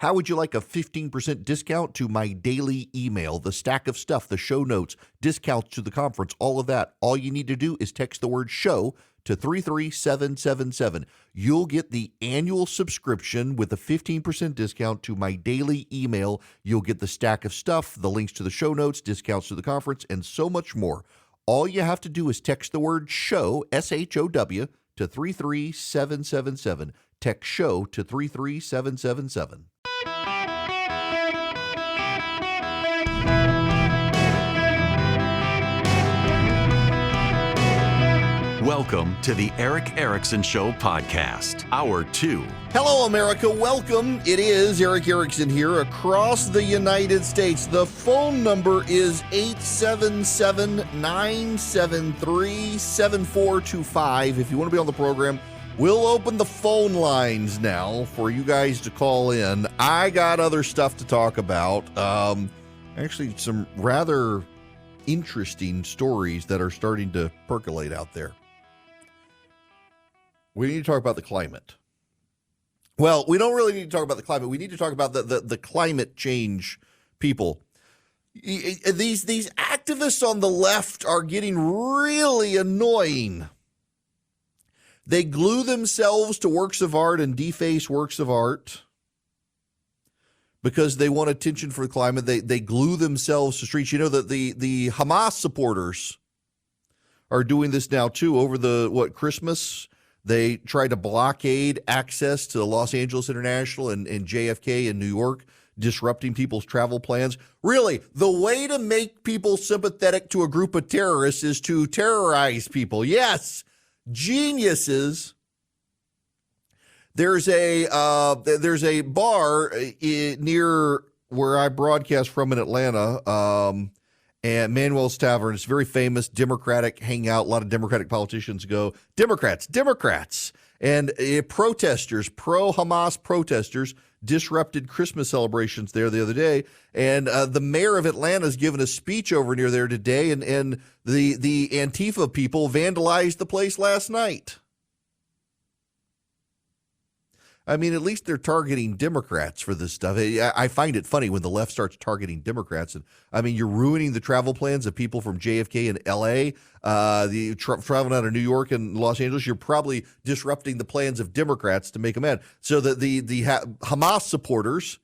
How would you like a 15% discount to my daily email, the stack of stuff, the show notes, discounts to the conference, all of that? All you need to do is text the word show to 33777. You'll get the annual subscription with a 15% discount to my daily email. You'll get the stack of stuff, the links to the show notes, discounts to the conference, and so much more. All you have to do is text the word show, SHOW, to 33777. Text show to 33777. Welcome to the Eric Erickson Show podcast, Hour 2. Hello, America. Welcome. It is Eric Erickson here across the United States. The phone number is 877-973-7425. If you want to be on the program, we'll open the phone lines now for you guys to call in. I got other stuff to talk about. Actually, some rather interesting stories that are starting to percolate out there. We need to talk about the climate. Well, we don't really need to talk about the climate. We need to talk about the climate change people. These activists on the left are getting really annoying. They glue themselves to works of art and deface works of art because they want attention for the climate. They glue themselves to streets. You know that the Hamas supporters are doing this now too. Over Christmas, they tried to blockade access to Los Angeles International and JFK in New York, disrupting people's travel plans. Really, the way to make people sympathetic to a group of terrorists is to terrorize people. Yes, geniuses. There's a bar near where I broadcast from in Atlanta, and Manuel's Tavern. It's very famous, Democratic hangout. A lot of Democratic politicians go. Democrats. And protesters, pro-Hamas protesters, disrupted Christmas celebrations there the other day. And the mayor of Atlanta has given a speech over near there today, and the Antifa people vandalized the place last night. I mean, at least they're targeting Democrats for this stuff. I find it funny when the left starts targeting Democrats. And I mean, you're ruining the travel plans of people from JFK and L.A., traveling out of New York and Los Angeles. You're probably disrupting the plans of Democrats to make them mad. So that the Hamas supporters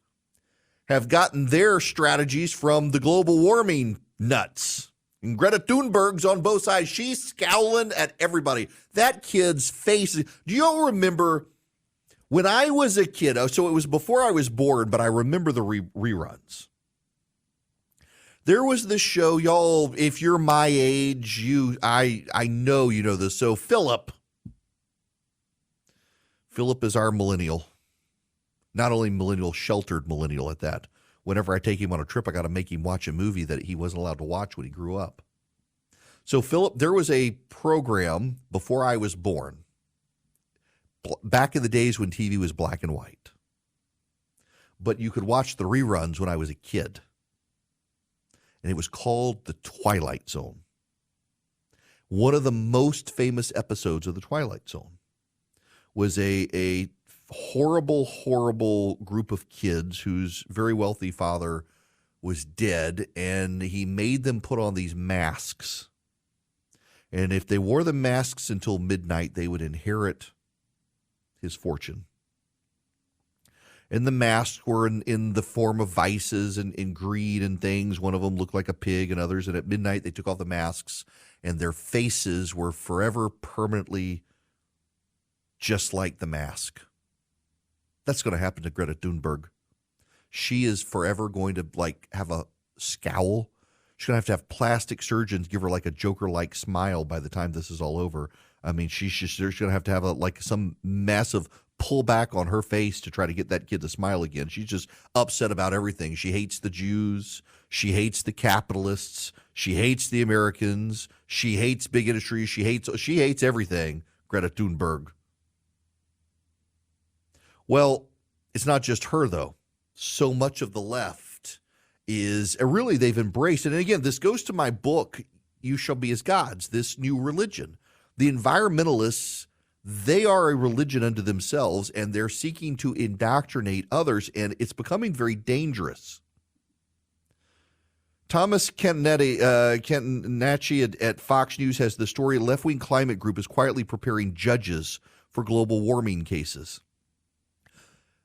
have gotten their strategies from the global warming nuts. And Greta Thunberg's on both sides. She's scowling at everybody. That kid's face. Do you all remember when I was a kid? So it was before I was born, but I remember the reruns. There was this show, y'all, if you're my age, I know you know this. So Philip is our millennial. Not only millennial, sheltered millennial at that. Whenever I take him on a trip, I got to make him watch a movie that he wasn't allowed to watch when he grew up. So Philip, there was a program before I was born, back in the days when TV was black and white. But you could watch the reruns when I was a kid. And it was called The Twilight Zone. One of the most famous episodes of The Twilight Zone was a horrible, horrible group of kids whose very wealthy father was dead, and he made them put on these masks. And if they wore the masks until midnight, they would inherit his fortune. And the masks were in the form of vices and greed and things. One of them looked like a pig and others. And at midnight, they took off the masks, and their faces were forever permanently just like the mask. That's going to happen to Greta Thunberg. She is forever going to have a scowl. She's going to have plastic surgeons give her like a Joker-like smile by the time this is all over. I mean, she's going to have some massive pullback on her face to try to get that kid to smile again. She's just upset about everything. She hates the Jews. She hates the capitalists. She hates the Americans. She hates big industry. She hates everything, Greta Thunberg. Well, it's not just her, though. So much of the left is really, they've embraced it. And again, this goes to my book, You Shall Be as Gods, this new religion. The environmentalists, They are a religion unto themselves, and they're seeking to indoctrinate others, and it's becoming very dangerous. Thomas Kennetti at Fox News has the story, left-wing climate group is quietly preparing judges for global warming cases.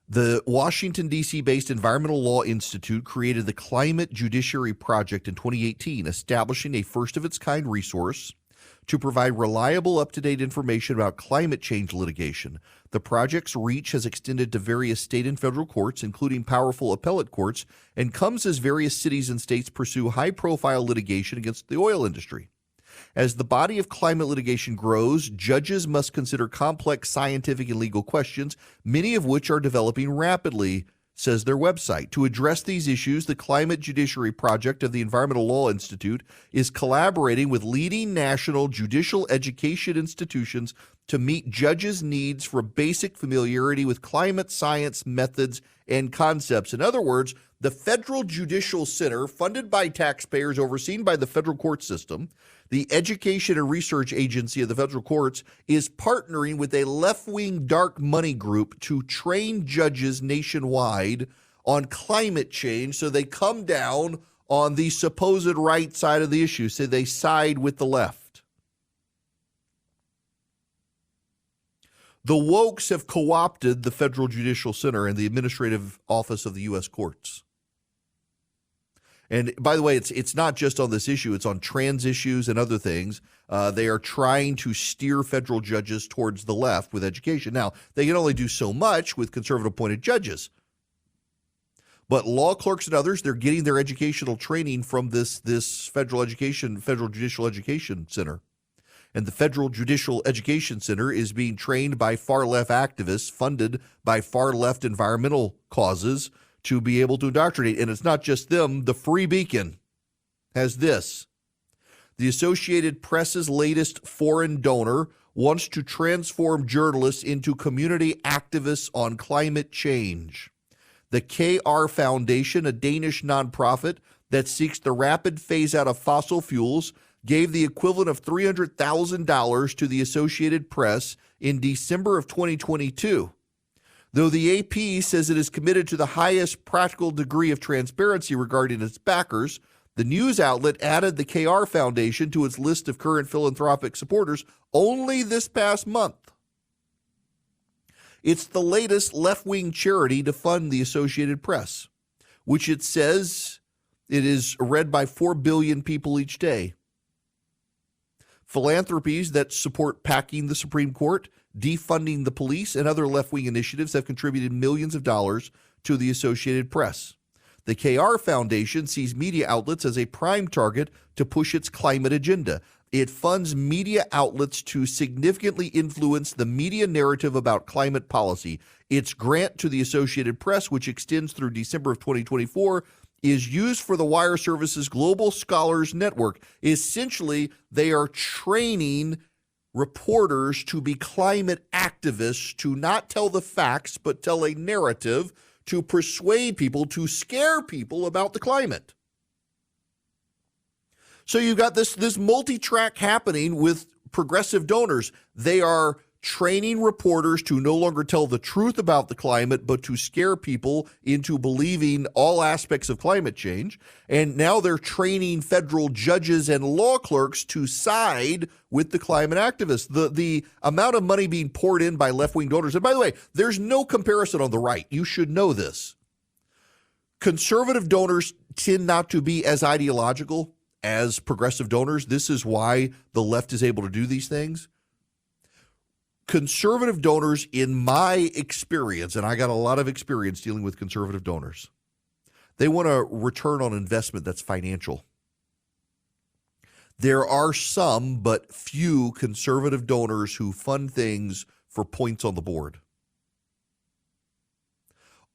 The Washington, D.C.-based Environmental Law Institute created the Climate Judiciary Project in 2018, establishing a first-of-its-kind resource to provide reliable, up-to-date information about climate change litigation. The project's reach has extended to various state and federal courts, including powerful appellate courts, and comes as various cities and states pursue high-profile litigation against the oil industry. As the body of climate litigation grows, judges must consider complex scientific and legal questions, many of which are developing rapidly, says their website. To address these issues, the Climate Judiciary Project of the Environmental Law Institute is collaborating with leading national judicial education institutions to meet judges' needs for basic familiarity with climate science methods and concepts. In other words, the Federal Judicial Center, funded by taxpayers, overseen by the federal court system, the Education and Research Agency of the federal courts, is partnering with a left-wing dark money group to train judges nationwide on climate change so they come down on the supposed right side of the issue, so they side with the left. The wokes have co-opted the Federal Judicial Center and the Administrative Office of the U.S. Courts. And by the way, it's not just on this issue. It's on trans issues and other things. They are trying to steer federal judges towards the left with education. Now, they can only do so much with conservative-appointed judges. But law clerks and others, they're getting their educational training from this Federal Judicial Education Center. And the Federal Judicial Education Center is being trained by far-left activists funded by far-left environmental causes to be able to indoctrinate. And it's not just them. The Free Beacon has this. The Associated Press's latest foreign donor wants to transform journalists into community activists on climate change. The KR Foundation, a Danish nonprofit that seeks the rapid phase-out of fossil fuels, gave the equivalent of $300,000 to the Associated Press in December of 2022. Though the AP says it is committed to the highest practical degree of transparency regarding its backers, the news outlet added the KR Foundation to its list of current philanthropic supporters only this past month. It's the latest left-wing charity to fund the Associated Press, which it says it is read by 4 billion people each day. Philanthropies that support packing the Supreme Court, defunding the police, and other left-wing initiatives have contributed millions of dollars to the Associated Press. The KR Foundation sees media outlets as a prime target to push its climate agenda. It funds media outlets to significantly influence the media narrative about climate policy. Its grant to the Associated Press, which extends through December of 2024, is used for the Wire Service's Global Scholars Network. Essentially, they are training reporters to be climate activists, to not tell the facts, but tell a narrative to persuade people, to scare people about the climate. So you've got this multi-track happening with progressive donors. They are training reporters to no longer tell the truth about the climate, but to scare people into believing all aspects of climate change. And now they're training federal judges and law clerks to side with the climate activists. The amount of money being poured in by left-wing donors, and by the way, there's no comparison on the right. You should know this. Conservative donors tend not to be as ideological as progressive donors. This is why the left is able to do these things. Conservative donors, in my experience, and I got a lot of experience dealing with conservative donors, they want a return on investment that's financial. There are some, but few conservative donors who fund things for points on the board.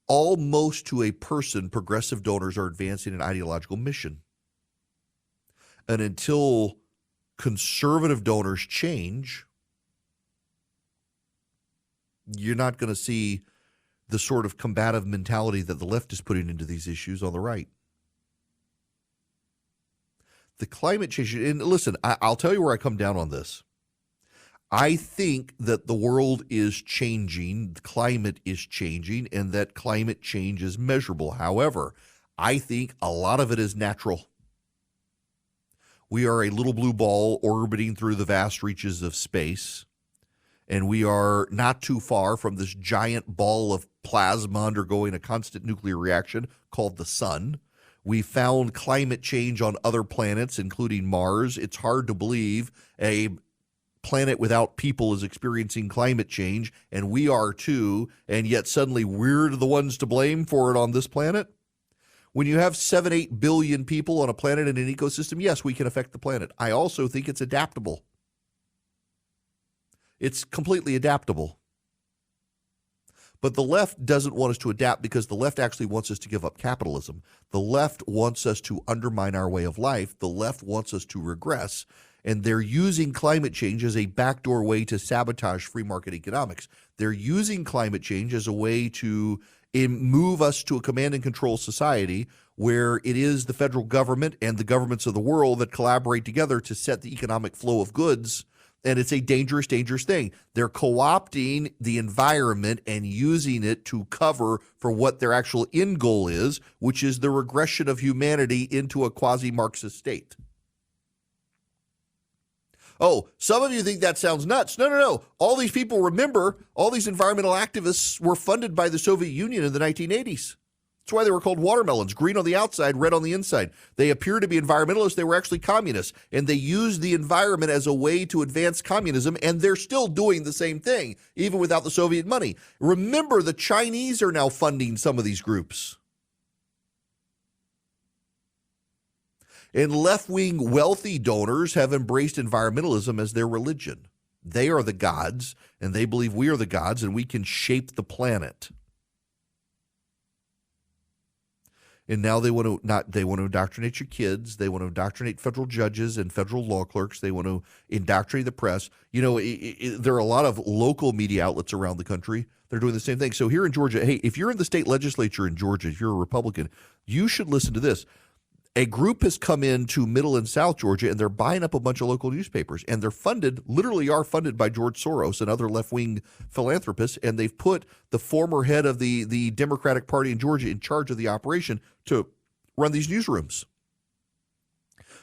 Almost to a person, progressive donors are advancing an ideological mission. And until conservative donors change, you're not going to see the sort of combative mentality that the left is putting into these issues on the right. The climate change, and listen, I'll tell you where I come down on this. I think that the world is changing, the climate is changing, and that climate change is measurable. However, I think a lot of it is natural. We are a little blue ball orbiting through the vast reaches of space, and we are not too far from this giant ball of plasma undergoing a constant nuclear reaction called the sun. We found climate change on other planets, including Mars. It's hard to believe a planet without people is experiencing climate change, and we are too, and yet suddenly we're the ones to blame for it on this planet. When you have 7-8 billion people on a planet in an ecosystem, yes, we can affect the planet. I also think it's adaptable. It's completely adaptable. But the left doesn't want us to adapt because the left actually wants us to give up capitalism. The left wants us to undermine our way of life. The left wants us to regress. And they're using climate change as a backdoor way to sabotage free market economics. They're using climate change as a way to move us to a command and control society where it is the federal government and the governments of the world that collaborate together to set the economic flow of goods. And it's a dangerous, dangerous thing. They're co-opting the environment and using it to cover for what their actual end goal is, which is the regression of humanity into a quasi-Marxist state. Oh, some of you think that sounds nuts. No. All these people, remember, all these environmental activists were funded by the Soviet Union in the 1980s. That's why they were called watermelons, green on the outside, red on the inside. They appear to be environmentalists. They were actually communists, and they used the environment as a way to advance communism, and they're still doing the same thing, even without the Soviet money. Remember, the Chinese are now funding some of these groups. And left-wing wealthy donors have embraced environmentalism as their religion. They are the gods, and they believe we are the gods, and we can shape the planet. And now they want to indoctrinate your kids. They want to indoctrinate federal judges and federal law clerks. They want to indoctrinate the press. You know, there are a lot of local media outlets around the country. They're doing the same thing. So here in Georgia, hey, if you're in the state legislature in Georgia, if you're a Republican, you should listen to this. A group has come into Middle and South Georgia, and they're buying up a bunch of local newspapers, and they're funded, literally are funded by George Soros and other left-wing philanthropists, and they've put the former head of the Democratic Party in Georgia in charge of the operation to run these newsrooms.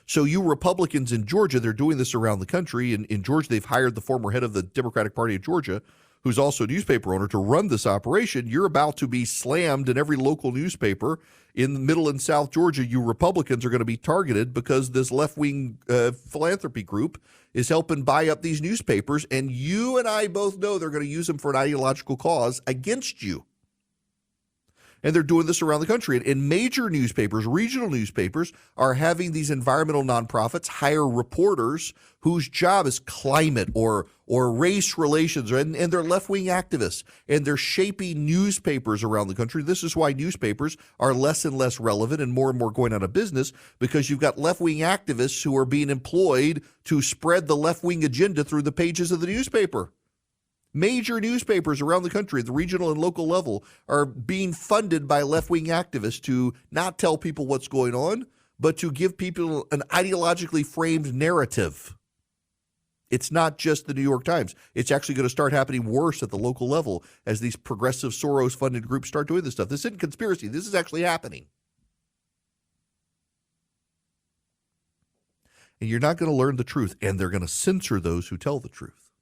So you Republicans in Georgia, they're doing this around the country. In Georgia, they've hired the former head of the Democratic Party of Georgia, who's also a newspaper owner, to run this operation. You're about to be slammed in every local newspaper in Middle and South Georgia. You Republicans are going to be targeted because this left-wing philanthropy group is helping buy up these newspapers, and you and I both know they're going to use them for an ideological cause against you. And they're doing this around the country. And major newspapers, regional newspapers, are having these environmental nonprofits hire reporters whose job is climate or race relations, and they're left-wing activists. And they're shaping newspapers around the country. This is why newspapers are less and less relevant and more going out of business, because you've got left-wing activists who are being employed to spread the left-wing agenda through the pages of the newspaper. Major newspapers around the country at the regional and local level are being funded by left-wing activists to not tell people what's going on, but to give people an ideologically framed narrative. It's not just the New York Times. It's actually going to start happening worse at the local level as these progressive Soros-funded groups start doing this stuff. This isn't conspiracy. This is actually happening. And you're not going to learn the truth, and they're going to censor those who tell the truth.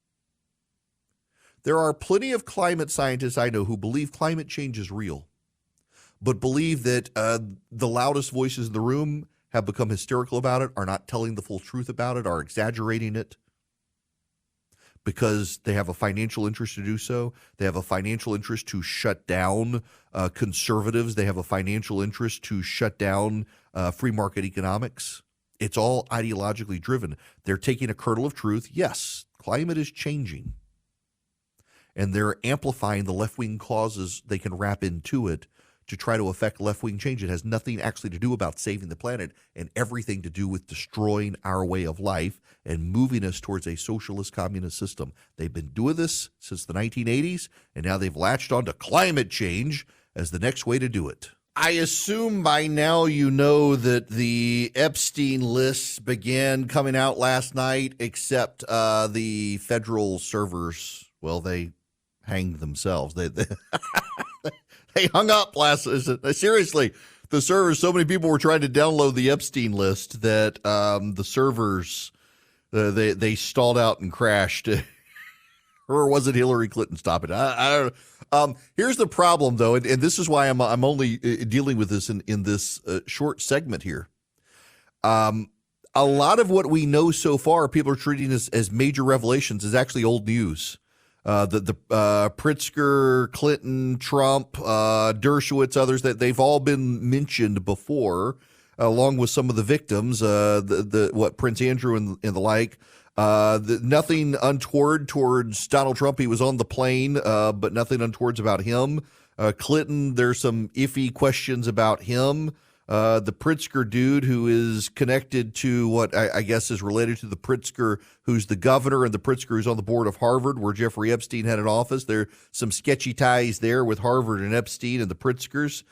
There are plenty of climate scientists I know who believe climate change is real, but believe that the loudest voices in the room have become hysterical about it, are not telling the full truth about it, are exaggerating it because they have a financial interest to do so. They have a financial interest to shut down conservatives. They have a financial interest to shut down free market economics. It's all ideologically driven. They're taking a kernel of truth. Yes, climate is changing. And they're amplifying the left-wing causes they can wrap into it to try to affect left-wing change. It has nothing actually to do about saving the planet and everything to do with destroying our way of life and moving us towards a socialist communist system. They've been doing this since the 1980s, and now they've latched on to climate change as the next way to do it. I assume by now you know that the Epstein lists began coming out last night, except the federal servers, well, they hanged themselves. They hung up last. Seriously, the servers. So many people were trying to download the Epstein list that the servers they stalled out and crashed. Or was it Hillary Clinton stopping it? I don't know. Here's the problem, though, and this is why I'm only dealing with this in this short segment here. A lot of what we know so far, people are treating as major revelations, is actually old news. The Pritzker, Clinton, Trump, Dershowitz, others, that they've all been mentioned before, along with some of the victims, Prince Andrew and the like. Nothing untoward towards Donald Trump. He was on the plane, but nothing untoward about him. Clinton, there's some iffy questions about him. The Pritzker dude, who is connected to what I guess is related to the Pritzker, who's the governor, and the Pritzker who's on the board of Harvard, where Jeffrey Epstein had an office. There are some sketchy ties there with Harvard and Epstein and the Pritzkers.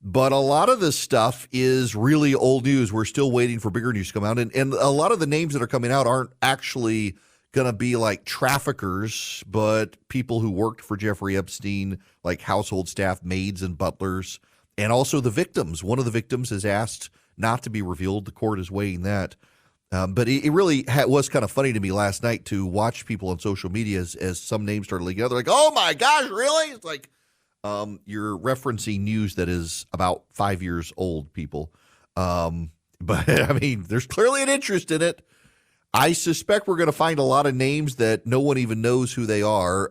But a lot of this stuff is really old news. We're still waiting for bigger news to come out. And a lot of the names that are coming out aren't actually going to be like traffickers, but people who worked for Jeffrey Epstein, like household staff, maids and butlers, and also the victims. One of the victims is asked not to be revealed. The court is weighing that. But it really was kind of funny to me last night to watch people on social media as some names started leaking out. They're like, oh my gosh, really? It's like, you're referencing news that is about 5 years old, people. But I mean, there's clearly an interest in it. I suspect we're going to find a lot of names that no one even knows who they are,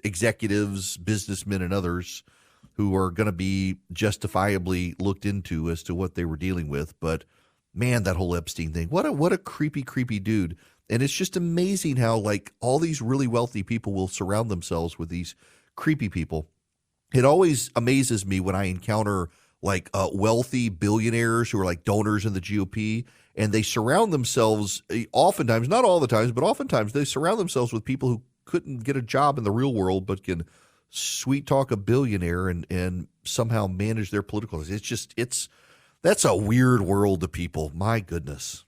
executives, businessmen, and others who are going to be justifiably looked into as to what they were dealing with. But man, that whole Epstein thing, what a creepy, creepy dude. And it's just amazing how like all these really wealthy people will surround themselves with these creepy people. It always amazes me when I encounter like wealthy billionaires who are like donors in the GOP, and they surround themselves oftentimes, not all the times, but oftentimes they surround themselves with people who couldn't get a job in the real world but can sweet talk a billionaire and somehow manage their political. That's a weird world of people. My goodness.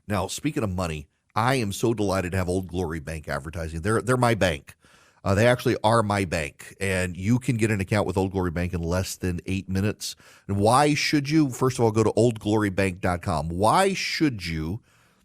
Now, speaking of money, I am so delighted to have Old Glory Bank advertising. They're my bank. They actually are my bank, and you can get an account with Old Glory Bank in less than 8 minutes. And why should you? First of all, go to oldglorybank.com. Why should you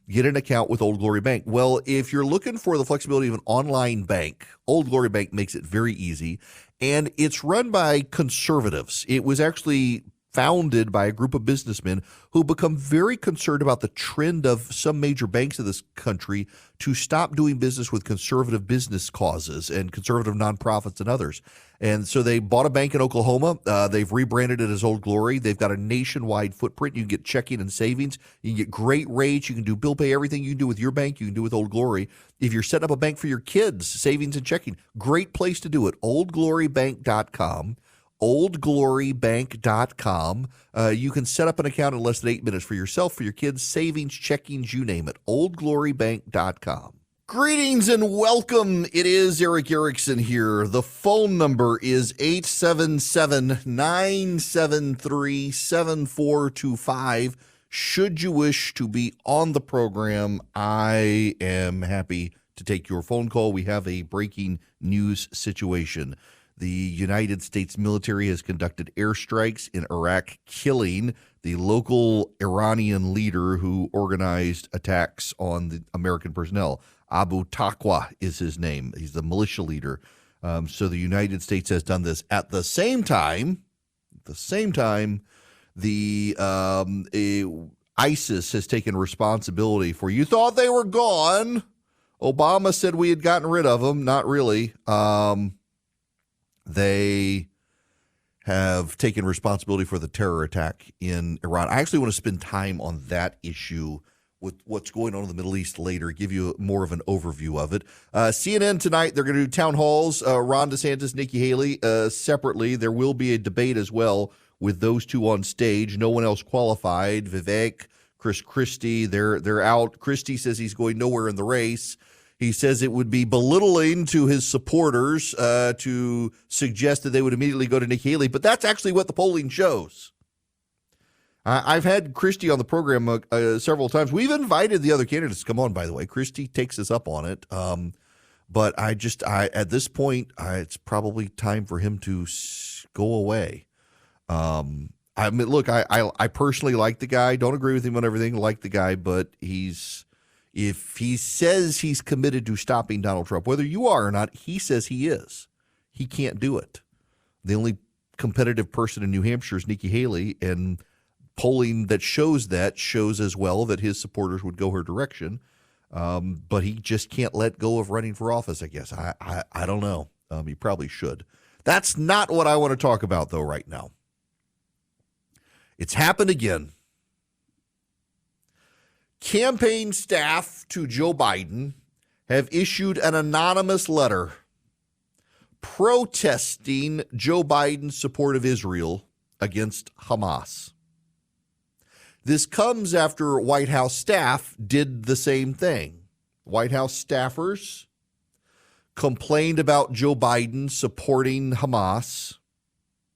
get an account with Old Glory Bank? Well, if you're looking for the flexibility of an online bank, Old Glory Bank makes it very easy, and it's run by conservatives. It was actually founded by a group of businessmen who become very concerned about the trend of some major banks of this country to stop doing business with conservative business causes and conservative nonprofits and others. And so they bought a bank in Oklahoma. They've rebranded it as Old Glory. They've got a nationwide footprint. You can get checking and savings. You can get great rates. You can do bill pay. Everything you can do with your bank, you can do with Old Glory. If you're setting up a bank for your kids, savings and checking, great place to do it. oldglorybank.com. oldglorybank.com. You can set up an account in less than 8 minutes for yourself, for your kids, savings, checkings, you name it. oldglorybank.com. Greetings and welcome. It is Eric Erickson here. The phone number is 877-973-7425. Should you wish to be on the program, I am happy to take your phone call. We have a breaking news situation. The United States military has conducted airstrikes in Iraq, killing the local Iranian leader who organized attacks on the American personnel. Abu Taqwa is his name. He's the militia leader. So the United States has done this. At the same time, the ISIS has taken responsibility for, you thought they were gone. Obama said we had gotten rid of them. Not really. They have taken responsibility for the terror attack in Iran. I actually want to spend time on that issue with what's going on in the Middle East later, give you more of an overview of it. CNN tonight, they're going to do town halls. Ron DeSantis, Nikki Haley separately. There will be a debate as well with those two on stage. No one else qualified. Vivek, Chris Christie, they're out. Christie says he's going nowhere in the race. He says it would be belittling to his supporters to suggest that they would immediately go to Nikki Haley, but that's actually what the polling shows. I've had Christy on the program several times. We've invited the other candidates to come on, by the way. Christy takes us up on it. But at this point, it's probably time for him to go away. I mean, look, I personally like the guy. Don't agree with him on everything. Like the guy, but if he says he's committed to stopping Donald Trump, whether you are or not, he says he is. He can't do it. The only competitive person in New Hampshire is Nikki Haley, and polling that shows as well that his supporters would go her direction. But he just can't let go of running for office, I guess. I don't know. He probably should. That's not what I want to talk about, though, right now. It's happened again. Campaign staff to Joe Biden have issued an anonymous letter protesting Joe Biden's support of Israel against Hamas. This comes after White House staff did the same thing. White House staffers complained about Joe Biden supporting Hamas,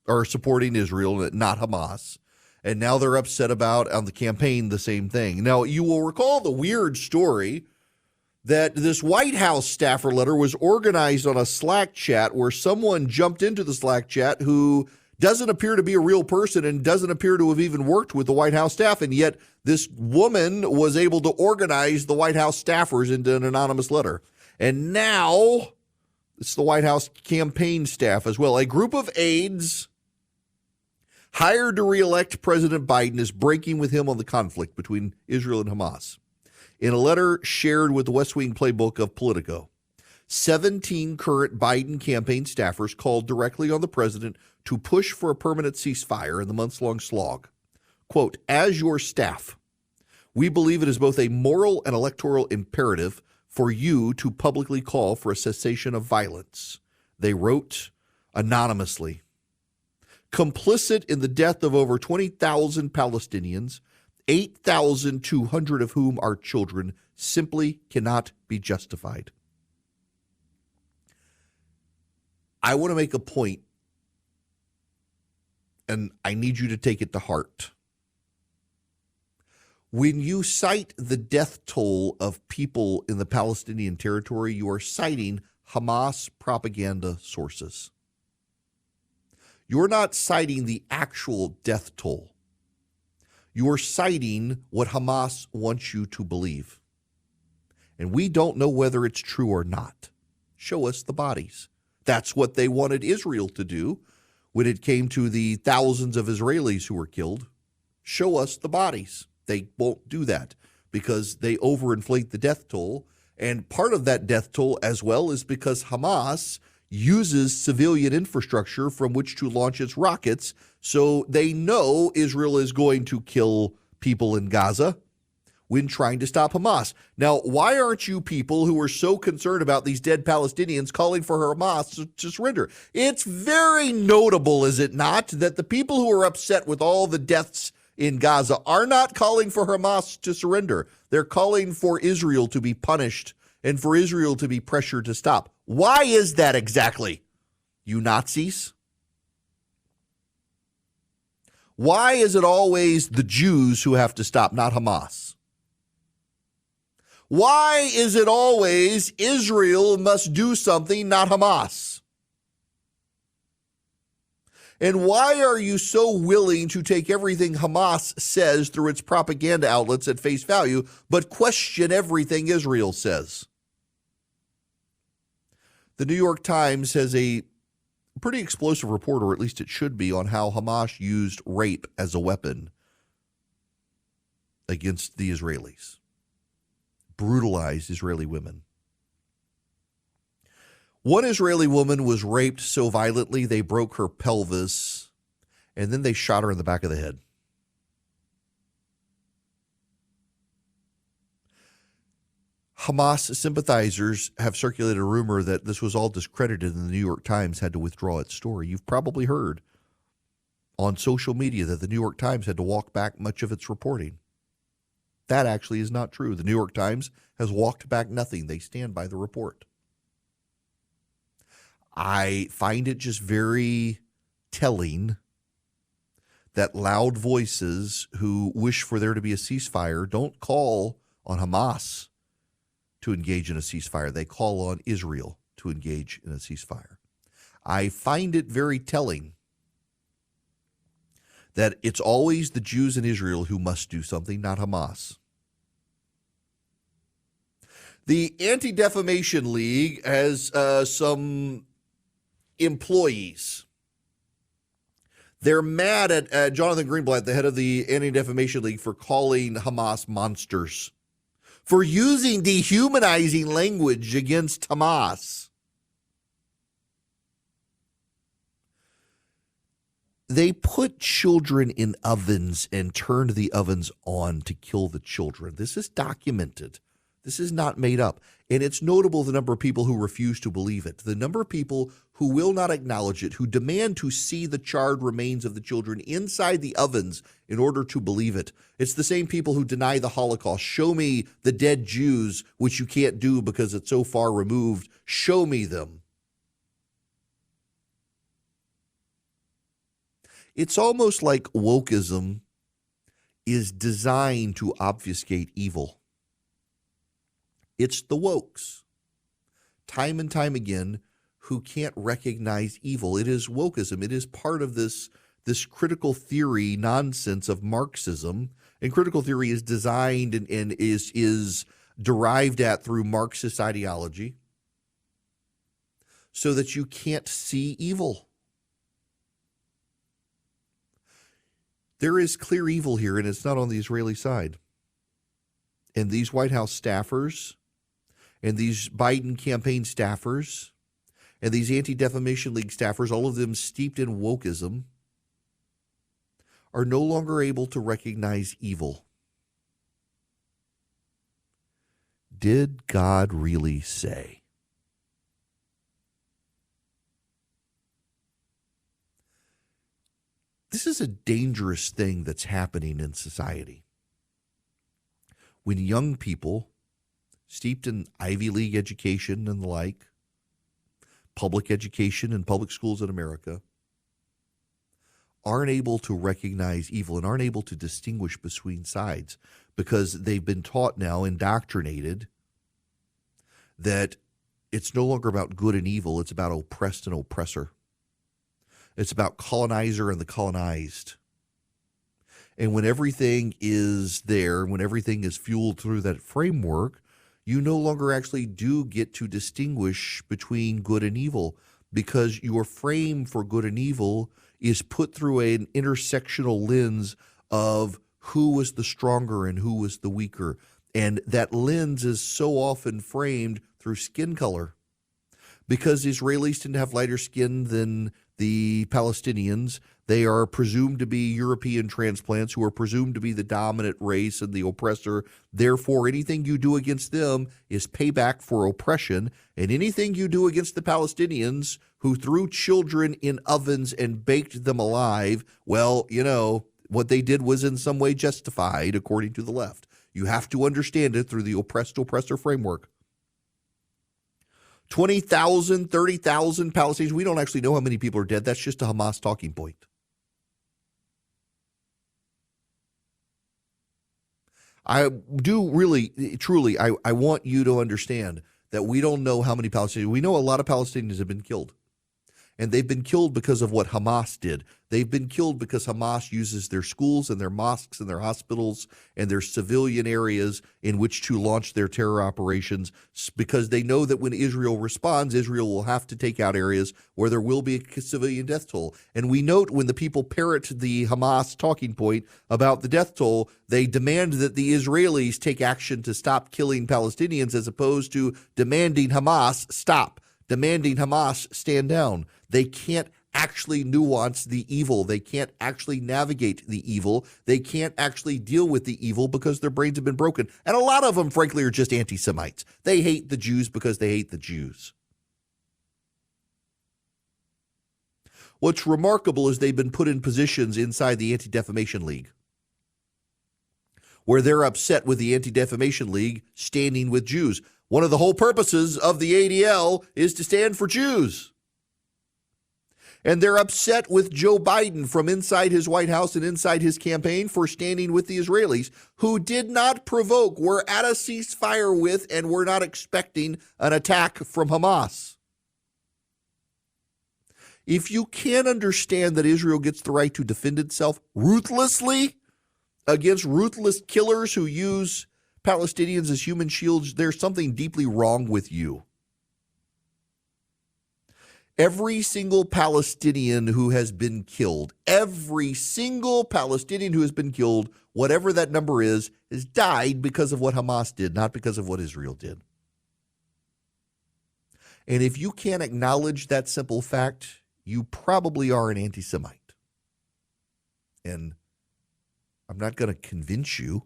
or supporting Israel, not Hamas. And now they're upset about on the campaign the same thing. Now, you will recall the weird story that this White House staffer letter was organized on a Slack chat where someone jumped into the Slack chat who doesn't appear to be a real person and doesn't appear to have even worked with the White House staff. And yet this woman was able to organize the White House staffers into an anonymous letter. And now it's the White House campaign staff as well. A group of aides hired to reelect President Biden is breaking with him on the conflict between Israel and Hamas. In a letter shared with the West Wing playbook of Politico, 17 current Biden campaign staffers called directly on the president to push for a permanent ceasefire in the months-long slog. Quote, as your staff, we believe it is both a moral and electoral imperative for you to publicly call for a cessation of violence, they wrote anonymously. Complicit in the death of over 20,000 Palestinians, 8,200 of whom are children, simply cannot be justified. I want to make a point, and I need you to take it to heart. When you cite the death toll of people in the Palestinian territory, you are citing Hamas propaganda sources. You're not citing the actual death toll. You're citing what Hamas wants you to believe. And we don't know whether it's true or not. Show us the bodies. That's what they wanted Israel to do when it came to the thousands of Israelis who were killed. Show us the bodies. They won't do that because they overinflate the death toll. And part of that death toll as well is because Hamas uses civilian infrastructure from which to launch its rockets. So they know Israel is going to kill people in Gaza when trying to stop Hamas. Now, why aren't you people who are so concerned about these dead Palestinians calling for Hamas to surrender? It's very notable, is it not, that the people who are upset with all the deaths in Gaza are not calling for Hamas to surrender. They're calling for Israel to be punished and for Israel to be pressured to stop. Why is that exactly, you Nazis? Why is it always the Jews who have to stop, not Hamas? Why is it always Israel must do something, not Hamas? And why are you so willing to take everything Hamas says through its propaganda outlets at face value, but question everything Israel says? The New York Times has a pretty explosive report, or at least it should be, on how Hamas used rape as a weapon against the Israelis. Brutalized Israeli women. One Israeli woman was raped so violently they broke her pelvis, and then they shot her in the back of the head. Hamas sympathizers have circulated a rumor that this was all discredited and the New York Times had to withdraw its story. You've probably heard on social media that the New York Times had to walk back much of its reporting. That actually is not true. The New York Times has walked back nothing. They stand by the report. I find it just very telling that loud voices who wish for there to be a ceasefire don't call on Hamas to engage in a ceasefire. They call on Israel to engage in a ceasefire. I find it very telling that it's always the Jews in Israel who must do something, not Hamas. The Anti-Defamation League has some employees. They're mad at Jonathan Greenblatt, the head of the Anti-Defamation League, for calling Hamas monsters, for using dehumanizing language against Hamas. They put children in ovens and turned the ovens on to kill the children. This is documented. This is not made up. And it's notable the number of people who refuse to believe it, the number of people who will not acknowledge it, who demand to see the charred remains of the children inside the ovens in order to believe it. It's the same people who deny the Holocaust. Show me the dead Jews, which you can't do because it's so far removed. Show me them. It's almost like wokeism is designed to obfuscate evil. It's the wokes, time and time again, who can't recognize evil. It is wokeism. It is part of this critical theory nonsense of Marxism. And critical theory is designed and is derived at through Marxist ideology so that you can't see evil. There is clear evil here, and it's not on the Israeli side. And these White House staffers and these Biden campaign staffers and these Anti-Defamation League staffers, all of them steeped in wokeism, are no longer able to recognize evil. Did God really say? This is a dangerous thing that's happening in society. When young people, steeped in Ivy League education and the like, public education and public schools in America, aren't able to recognize evil and aren't able to distinguish between sides because they've been taught now, indoctrinated, that it's no longer about good and evil, it's about oppressed and oppressor. It's about colonizer and the colonized. And when everything is there, when everything is fueled through that framework, you no longer actually do get to distinguish between good and evil because your frame for good and evil is put through an intersectional lens of who was the stronger and who was the weaker. And that lens is so often framed through skin color because the Israelis tend to have lighter skin than the Palestinians. They are presumed to be European transplants who are presumed to be the dominant race and the oppressor. Therefore, anything you do against them is payback for oppression. And anything you do against the Palestinians who threw children in ovens and baked them alive, well, you know, what they did was in some way justified according to the left. You have to understand it through the oppressed-oppressor framework. 20,000, 30,000 Palestinians. We don't actually know how many people are dead. That's just a Hamas talking point. I do really, truly, I want you to understand that we don't know how many Palestinians. We know a lot of Palestinians have been killed. And they've been killed because of what Hamas did. They've been killed because Hamas uses their schools and their mosques and their hospitals and their civilian areas in which to launch their terror operations because they know that when Israel responds, Israel will have to take out areas where there will be a civilian death toll. And we note when the people parrot the Hamas talking point about the death toll, they demand that the Israelis take action to stop killing Palestinians as opposed to demanding Hamas stop, demanding Hamas stand down. They can't actually nuance the evil. They can't actually navigate the evil. They can't actually deal with the evil because their brains have been broken. And a lot of them, frankly, are just anti-Semites. They hate the Jews because they hate the Jews. What's remarkable is they've been put in positions inside the Anti-Defamation League where they're upset with the Anti-Defamation League standing with Jews. One of the whole purposes of the ADL is to stand for Jews. And they're upset with Joe Biden from inside his White House and inside his campaign for standing with the Israelis, who did not provoke. We're at a ceasefire with, and we're not expecting an attack from Hamas. If you can't understand that Israel gets the right to defend itself ruthlessly against ruthless killers who use Palestinians as human shields, there's something deeply wrong with you. Every single Palestinian who has been killed, whatever that number is, has died because of what Hamas did, not because of what Israel did. And if you can't acknowledge that simple fact, you probably are an anti-Semite. And I'm not going to convince you,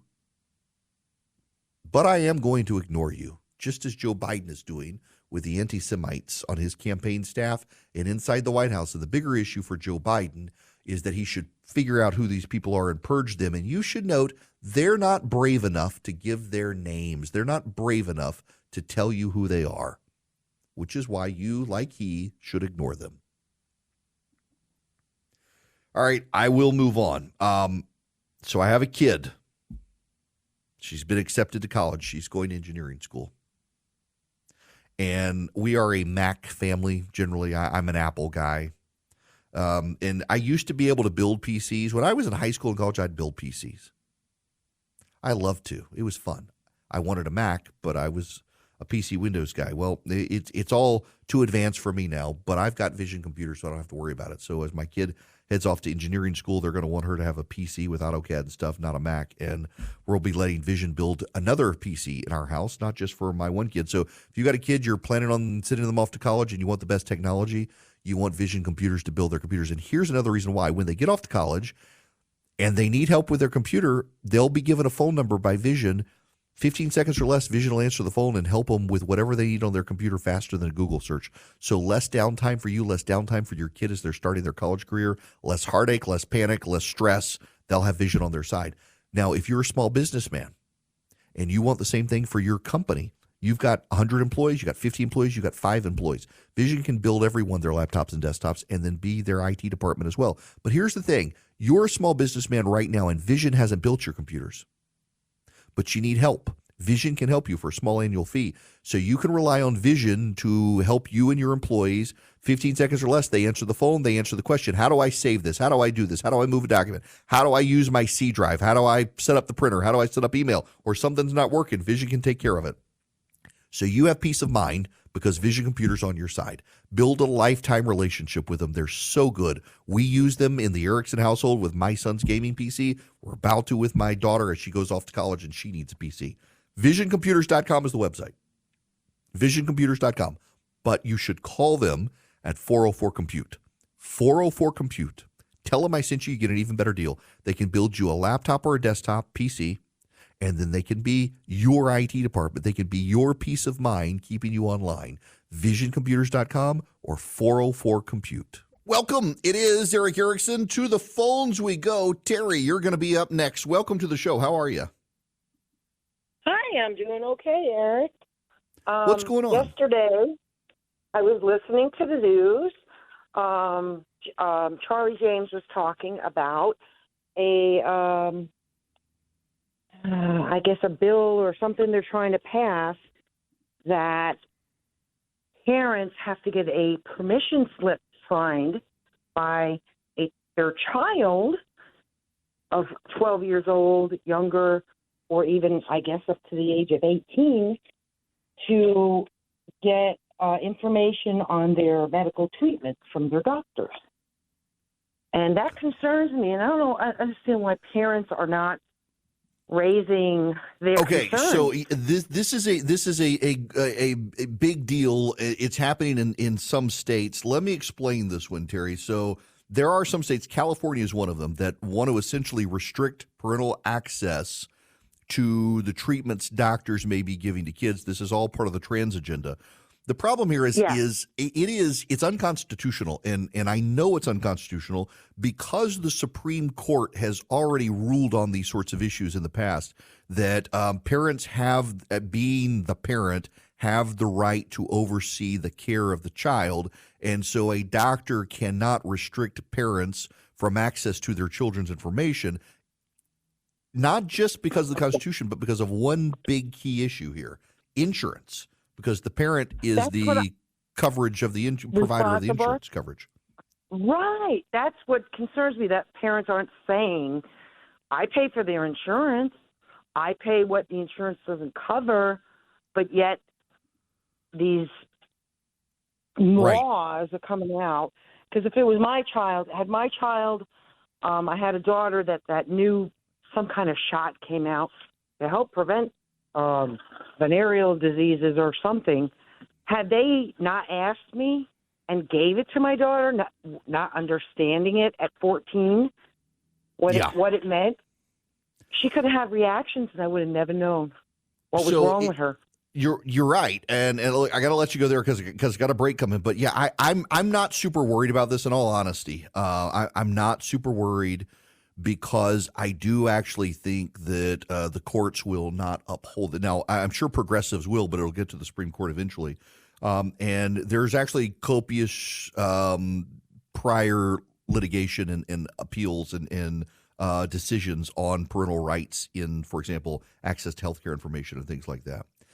but I am going to ignore you, just as Joe Biden is doing with the anti-Semites on his campaign staff and inside the White House. And the bigger issue for Joe Biden is that he should figure out who these people are and purge them. And you should note, they're not brave enough to give their names. They're not brave enough to tell you who they are, which is why you, like he, should ignore them. All right, I will move on. So I have a kid. She's been accepted to college. She's going to engineering school. And we are a Mac family. Generally, I'm an Apple guy. And I used to be able to build PCs. When I was in high school and college, I'd build PCs. I loved to. It was fun. I wanted a Mac, but I was a PC Windows guy. Well, it's all too advanced for me now, but I've got Vision computers, so I don't have to worry about it. So as my kid heads off to engineering school, they're going to want her to have a PC with AutoCAD and stuff, not a Mac. And we'll be letting Vision build another PC in our house, not just for my one kid. So if you got a kid, you're planning on sending them off to college and you want the best technology, you want Vision computers to build their computers. And here's another reason why. When they get off to college and they need help with their computer, they'll be given a phone number by Vision. 15 seconds or less, Vision will answer the phone and help them with whatever they need on their computer faster than a Google search. So less downtime for you, less downtime for your kid as they're starting their college career, less heartache, less panic, less stress. They'll have Vision on their side. Now, if you're a small businessman and you want the same thing for your company, you've got 100 employees, you got 50 employees, you got 5 employees. Vision can build everyone their laptops and desktops and then be their IT department as well. But here's the thing. You're a small businessman right now and Vision hasn't built your computers, but you need help. Vision can help you for a small annual fee. So you can rely on Vision to help you and your employees. 15 seconds or less, they answer the phone, they answer the question, how do I save this? How do I do this? How do I move a document? How do I use my C drive? How do I set up the printer? How do I set up email? Or something's not working. Vision can take care of it. So you have peace of mind because Vision Computer's on your side. Build a lifetime relationship with them. They're so good. We use them in the Erickson household with my son's gaming PC. We're about to with my daughter as she goes off to college and she needs a PC. VisionComputers.com is the website. VisionComputers.com. But you should call them at 404-COMPUTE. 404-COMPUTE. Tell them I sent you. You get an even better deal. They can build you a laptop or a desktop PC, and then they can be your IT department. They can be your peace of mind keeping you online. VisionComputers.com or 404-COMPUTE. Welcome. It is Eric Erickson. To the phones we go. Terry, you're going to be up next. Welcome to the show. How are you? Hi, I'm doing okay, Eric. What's going on? Yesterday, I was listening to the news. Charlie James was talking about I guess a bill or something they're trying to pass that parents have to get a permission slip signed by their child of 12 years old, younger, or even, I guess, up to the age of 18, to get information on their medical treatment from their doctors. And that concerns me, and I don't know, I understand why parents are not raising their concerns. So this is a big deal. It's happening in some states. Let me explain this one, Terry. So there are some states, California is one of them, that want to essentially restrict parental access to the treatments doctors may be giving to kids. This is all part of the trans agenda. The problem here is Yeah. it's unconstitutional, and I know it's unconstitutional because the Supreme Court has already ruled on these sorts of issues in the past that parents have, being the parent, have the right to oversee the care of the child, and so a doctor cannot restrict parents from access to their children's information, not just because of the Constitution, but because of one big key issue here: insurance. Because the parent is coverage of the provider of the insurance coverage. Right. That's what concerns me, that parents aren't saying, I pay for their insurance. I pay what the insurance doesn't cover, but yet these laws are coming out. Because if it was my child, I had a daughter that knew some kind of shot came out to help prevent venereal diseases or something. Had they not asked me and gave it to my daughter, not understanding it at 14, what it meant, she could have had reactions, and I would have never known what was wrong with her. You're right, and look, I got to let you go there because got a break coming. But yeah, I'm not super worried about this. In all honesty, I'm not super worried, because I do actually think that the courts will not uphold it. Now, I'm sure progressives will, but it'll get to the Supreme Court eventually. And there's actually copious prior litigation and appeals and decisions on parental rights in, for example, access to healthcare information and things like that.